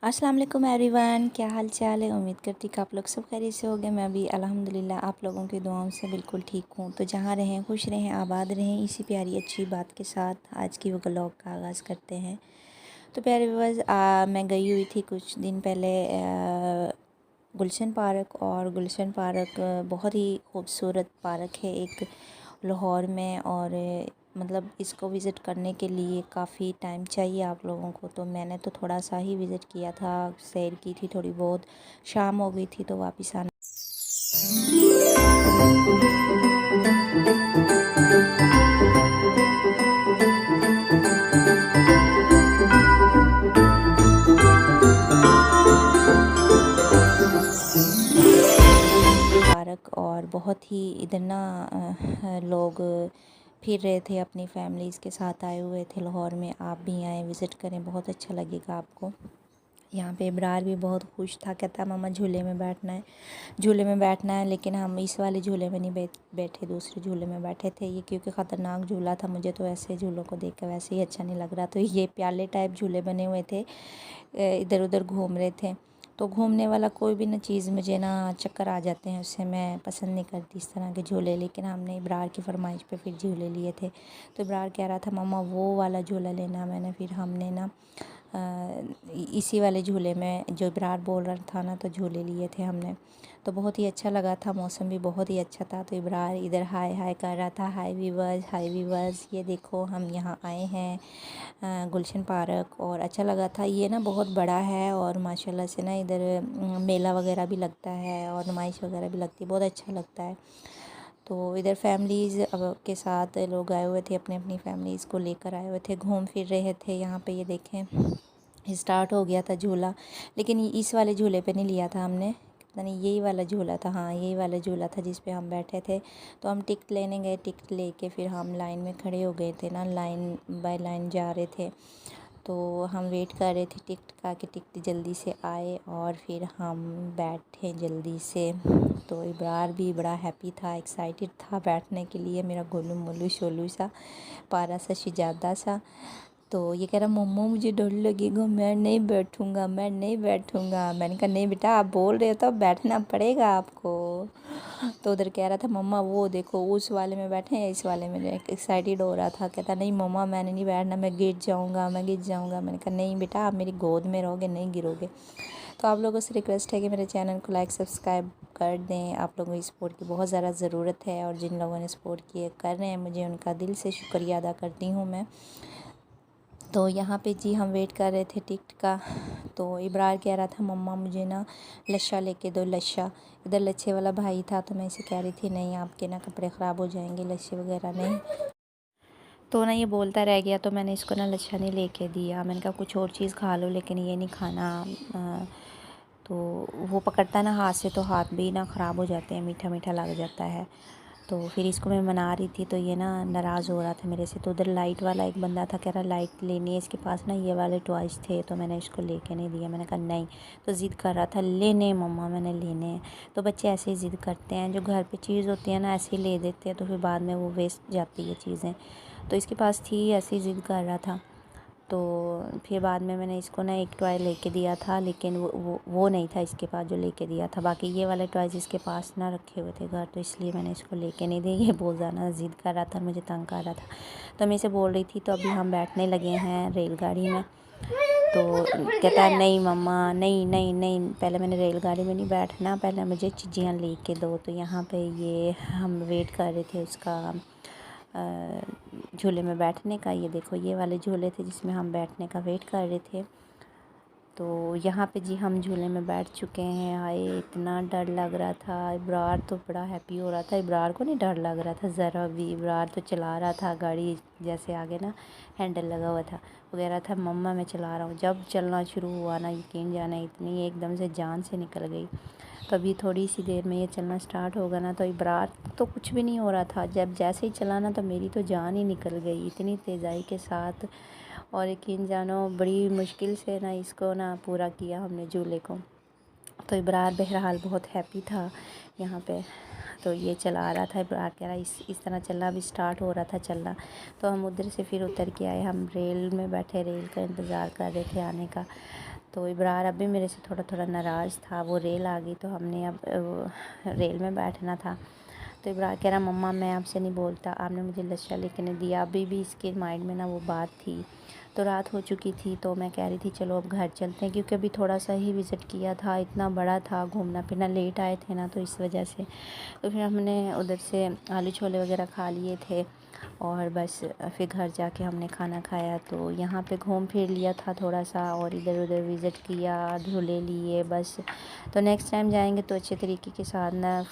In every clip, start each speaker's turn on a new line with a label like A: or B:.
A: अस्सलाम वालेकुम एवरीवन, क्या हाल चाल है। उम्मीद करती कि आप लोग सब खैरियत से होंगे। मैं भी अल्हम्दुलिल्लाह आप लोगों की दुआओं से बिल्कुल ठीक हूँ। तो जहाँ रहें खुश रहें, आबाद रहें, इसी प्यारी अच्छी बात के साथ आज की वो व्लॉग का आगाज़ करते हैं। तो प्यारे व्यूअर्स, मैं गई हुई थी कुछ दिन पहले गुलशन पार्क। और गुलशन पार्क बहुत ही खूबसूरत पार्क है एक लाहौर में। और मतलब इसको विज़िट करने के लिए काफ़ी टाइम चाहिए आप लोगों को। तो मैंने तो थोड़ा सा ही विज़िट किया था, सैर की थी थोड़ी बहुत, शाम हो गई थी तो वापस आना। पार्क और बहुत ही इधर ना लोग फिर रहे थे, अपनी फैमिलीज़ के साथ आए हुए थे लाहौर में। आप भी आएँ, विज़िट करें, बहुत अच्छा लगेगा आपको। यहाँ पे इब्रार भी बहुत खुश था, कहता मम्मा झूले में बैठना है, झूले में बैठना है। लेकिन हम इस वाले झूले में नहीं बैठे, दूसरे झूले में बैठे थे। ये क्योंकि ख़तरनाक झूला था, मुझे तो ऐसे झूलों को देख कर वैसे ही अच्छा नहीं लग रहा। तो ये प्याले टाइप झूले बने हुए थे, इधर उधर घूम रहे थे। तो घूमने वाला कोई भी ना चीज़ मुझे ना चक्कर आ जाते हैं, उससे मैं पसंद नहीं करती इस तरह के झूले। लेकिन हमने इब्रार की फरमाइश पे फिर झूले लिए थे। तो इब्रार कह रहा था मम्मा वो वाला झूला लेना। मैंने फिर हमने ना इसी वाले झूले में, जो इब्रार बोल रहा था ना, तो झूले लिए थे हमने। तो बहुत ही अच्छा लगा था, मौसम भी बहुत ही अच्छा था। तो इब्रार इधर हाय हाय कर रहा था, हाय वीवर्स, हाय वीवर्स, ये देखो हम यहाँ आए हैं गुलशन पार्क। और अच्छा लगा था। ये ना बहुत बड़ा है और माशाल्लाह से ना इधर मेला वगैरह भी लगता है और नुमाइश वगैरह भी लगती है, बहुत अच्छा लगता है। तो इधर फैमिलीज़ के साथ लोग आए हुए थे, अपनी अपनी फैमिलीज़ को लेकर आए हुए थे, घूम फिर रहे थे यहाँ पे। ये देखें स्टार्ट हो गया था झूला, लेकिन इस वाले झूले पे नहीं लिया था हमने, पता नहीं यही वाला झूला था, हाँ यही वाला झूला था जिस पे हम बैठे थे। तो हम टिकट लेने गए, टिकट लेके फिर हम लाइन में खड़े हो गए थे ना, लाइन बाय लाइन जा रहे थे। तो हम वेट कर रहे थे टिकट का कि टिकट जल्दी से आए और फिर हम बैठे जल्दी से। तो इब्रार भी बड़ा हैप्पी था, एक्साइटेड था बैठने के लिए, मेरा गोलू मोलू शोलू सा, पारा सा, शिजादा सा। तो ये कह रहा मम्मा मुझे डर लगेगा, मैं नहीं बैठूंगा, मैं नहीं बैठूंगा। मैंने कहा नहीं बेटा, आप बोल रहे हो तो बैठना पड़ेगा आपको। तो उधर कह रहा था मम्मा वो देखो उस वाले में बैठे या इस वाले में। एक्साइटेड हो रहा था, कहता नहीं मम्मा मैंने नहीं बैठना, मैं गिर जाऊंगा, मैं गिर जाऊंगा। मैंने कहा नहीं बेटा, आप मेरी गोद में रहोगे, नहीं गिरोगे। तो आप लोगों से रिक्वेस्ट है कि मेरे चैनल को लाइक सब्सक्राइब कर दें। आप लोगों की सपोर्ट की बहुत ज़्यादा ज़रूरत है और जिन लोगों ने सपोर्ट किए कर रहे हैं मुझे, उनका दिल से शुक्रिया अदा करती हूँ मैं। तो यहाँ पे जी हम वेट कर रहे थे टिकट का। तो इब्रार कह रहा था मम्मा मुझे ना लच्छा लेके दो, लच्छा। इधर लच्छे वाला भाई था, तो मैं इसे कह रही थी नहीं आपके ना कपड़े ख़राब हो जाएंगे, लच्छे वगैरह नहीं। तो ना ये बोलता रह गया, तो मैंने इसको ना लच्छा नहीं लेके दिया। मैंने कहा कुछ और चीज़ खा लो लेकिन ये नहीं खाना। तो वो पकड़ता ना हाथ से, तो हाथ भी ना ख़राब हो जाते हैं, मीठा मीठा लग जाता है। तो फिर इसको मैं मना रही थी, तो ये ना नाराज़ हो रहा था मेरे से। तो उधर लाइट वाला एक बंदा था, कह रहा लाइट लेनी है, इसके पास ना ये वाले टॉयज़ थे, तो मैंने इसको लेके नहीं दिया। मैंने कहा नहीं, तो ज़िद कर रहा था लेने मम्मा, मैंने लेने हैं। तो बच्चे ऐसे ही ज़िद करते हैं, जो घर पे चीज़ होती है ना ऐसे ही ले देते हैं, तो फिर बाद में वो वेस्ट जाती है चीज़ें। तो इसके पास थी, ऐसे ही ज़िद कर रहा था। तो फिर बाद में मैंने इसको ना एक टॉय लेके दिया था, लेकिन वो नहीं था इसके पास जो लेके दिया था। बाकी ये वाले टॉयज़ इसके पास ना रखे हुए थे घर, तो इसलिए मैंने इसको लेके नहीं दिया। ये बहुत ज़्यादा ज़िद कर रहा था, मुझे तंग कर रहा था। तो मैं इसे बोल रही थी। तो अभी हम बैठने लगे हैं रेलगाड़ी में। तो कहता है नहीं मम्मा, नहीं नहीं नहीं, पहले मैंने रेलगाड़ी में नहीं बैठना, पहले मुझे चीज़ियाँ लेके दो। तो यहाँ पे ये हम वेट कर रहे थे उसका झूले में बैठने का। ये देखो ये वाले झूले थे जिसमें हम बैठने का वेट कर रहे थे। तो यहाँ पे जी हम झूले में बैठ चुके हैं। हाय इतना डर लग रहा था। इब्रार तो बड़ा हैप्पी हो रहा था, इब्रार को नहीं डर लग रहा था ज़रा भी। इब्रार तो चला रहा था गाड़ी, जैसे आगे ना हैंडल लगा हुआ था, वो कह रहा था मम्मा मैं चला रहा हूँ। जब चलना शुरू हुआ ना, यकीन जाना इतनी एकदम से जान से निकल गई। तो अभी थोड़ी सी देर में ये चलना स्टार्ट होगा ना, तो इब्रार तो कुछ भी नहीं हो रहा था, जब जैसे ही चला ना तो मेरी तो जान ही निकल गई इतनी तेज़ाई के साथ। और यकीन जानो बड़ी मुश्किल से ना इसको ना पूरा किया हमने झूले को। तो इब्रार बहरहाल बहुत हैप्पी था यहाँ पे। तो ये चला रहा था, इब्रार कह रहा इस तरह चलना, भी स्टार्ट हो रहा था चलना। तो हम उधर से फिर उतर के आए, हम रेल में बैठे, रेल का इंतज़ार कर रहे थे आने का। तो इब्रार अब भी मेरे से थोड़ा थोड़ा नाराज़ था। वो रेल आ गई तो हमने अब रेल में बैठना था। तो इब्रार कह रहा मम्मा मैं आपसे नहीं बोलता, आपने मुझे लच्छा लेके नहीं दिया। अभी भी इसके माइंड में ना वो बात थी। तो रात हो चुकी थी तो मैं कह रही थी चलो अब घर चलते हैं, क्योंकि अभी थोड़ा सा ही विज़िट किया था, इतना बड़ा था, घूमना फिरना लेट आए थे ना तो इस वजह से। तो फिर हमने उधर से आलू छोले वगैरह खा लिए थे और बस फिर घर जाके हमने खाना खाया। तो यहाँ पे घूम फिर लिया था थोड़ा सा और इधर उधर विज़िट किया, झूले लिए बस। तो नेक्स्ट टाइम जाएंगे तो अच्छे तरीके के साथ ना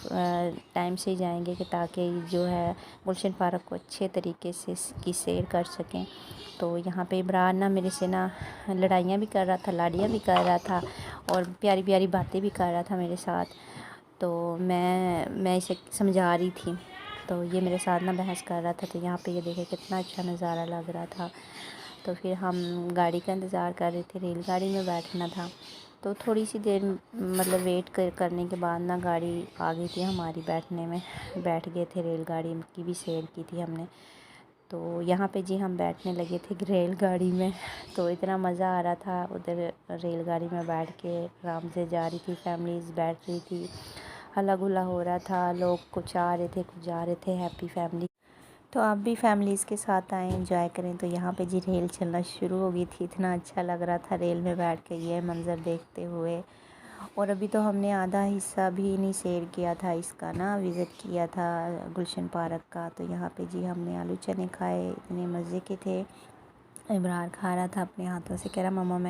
A: टाइम से ही जाएंगे कि ताकि जो है गुलशन पार्क को अच्छे तरीके से की सैर कर सकें। तो यहाँ पे इब्रार ना मेरे से ना लड़ाइयाँ भी कर रहा था, लाड़ियाँ भी कर रहा था और प्यारी प्यारी बातें भी कर रहा था मेरे साथ। तो मैं इसे समझा रही थी तो ये मेरे साथ ना बहस कर रहा था। तो यहाँ पे ये देखे कितना अच्छा नज़ारा लग रहा था। तो फिर हम गाड़ी का इंतज़ार कर रहे थे, रेलगाड़ी में बैठना था। तो थोड़ी सी देर मतलब वेट करने के बाद ना गाड़ी आ गई थी हमारी, बैठने में बैठ गए थे, रेलगाड़ी की भी सैर की थी हमने। तो यहाँ पे जी हम बैठने लगे थे रेलगाड़ी में। तो इतना मज़ा आ रहा था उधर रेलगाड़ी में बैठ के, आराम से जा रही थी, फैमिलीज़ बैठ रही थी, हल्ला गुल्ला हो रहा था, लोग कुछ आ रहे थे कुछ जा रहे थे, हैप्पी फैमिली। तो आप भी फैमिलीज़ के साथ आएँ, एंजॉय करें। तो यहाँ पे जी रेल चलना शुरू हो गई थी, इतना अच्छा लग रहा था रेल में बैठ के ये मंज़र देखते हुए। और अभी तो हमने आधा हिस्सा भी नहीं सैर किया था इसका ना, विज़िट किया था गुलशन पार्क का। तो यहाँ पे जी हमने आलू चने खाए, इतने मज़े के थे। इब्रार खा रहा था अपने हाथों से, कह रहा मम्मा मैं